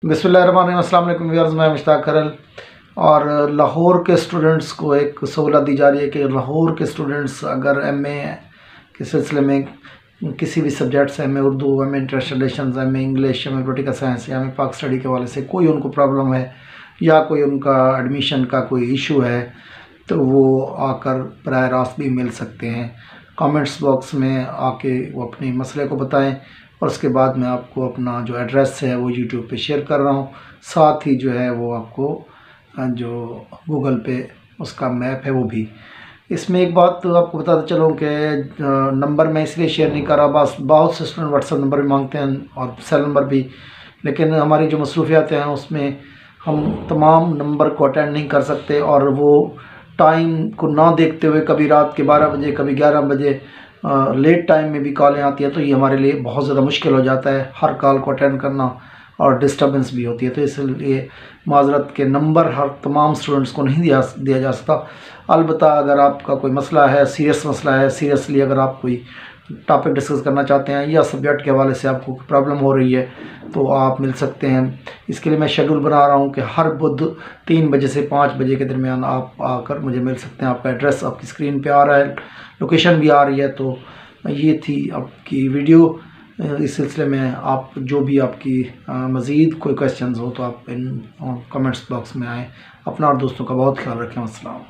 बिस्मिल्लाहिर्रहमानिर्रहीम। अस्सलाम वालेकुम व्यूअर्स, मैं मुश्ताक खरल। और लाहौर के स्टूडेंट्स को एक सहूलत दी जा रही है कि लाहौर के स्टूडेंट्स अगर एमए के सिलसिले में किसी भी सब्जेक्ट से, MA Urdu, MA international relations, MA English, MA political science या एमए पाक स्टडी के वाले से कोई उनको प्रॉब्लम है या कोई उनका एडमिशन का कोई इशू है तो वो आकर बराह रास्त भी मिल सकते हैं। कमेंट्स बॉक्स में आके वो अपने मसले को बताएं और उसके बाद मैं आपको अपना जो एड्रेस है वो यूट्यूब पे शेयर कर रहा हूँ। साथ ही जो है वो आपको जो गूगल पे उसका मैप है वो भी। इसमें एक बात तो आपको बताते चलूँ कि नंबर मैं इसलिए शेयर नहीं कर रहा, बस बहुत से स्टूडेंट व्हाट्सएप नंबर भी मांगते हैं और सेल नंबर भी, लेकिन हमारी जो मसरूफियात हैं उसमें हम तमाम नंबर को अटेंड नहीं कर सकते और वो टाइम को ना देखते हुए कभी रात के 12 बजे, कभी 11 बजे लेट टाइम में भी कॉलें आती हैं, तो ये हमारे लिए बहुत ज़्यादा मुश्किल हो जाता है हर कॉल को अटेंड करना और डिस्टर्बेंस भी होती है। तो इसलिए माजरत के नंबर हर तमाम स्टूडेंट्स को नहीं दिया जा सकता। अलबत्ता अगर आपका कोई मसला है, सीरियस मसला है, सीरियसली अगर आप कोई टॉपिक डिस्कस करना चाहते हैं या सब्जेक्ट के हवाले से आपको प्रॉब्लम हो रही है तो आप मिल सकते हैं। इसके लिए मैं शेड्यूल बना रहा हूं कि हर बुध 3 बजे से 5 बजे के दरमियान आप आकर मुझे मिल सकते हैं। आपका एड्रेस आपकी स्क्रीन पे आ रहा है, लोकेशन भी आ रही है। तो ये थी आपकी वीडियो। इस सिलसिले में आप जो भी आपकी मज़ीद कोई क्वेश्चंस हो तो आप इन कमेंट्स बॉक्स में आएँ। अपना और दोस्तों का बहुत ख्याल रखें। अस्सलाम।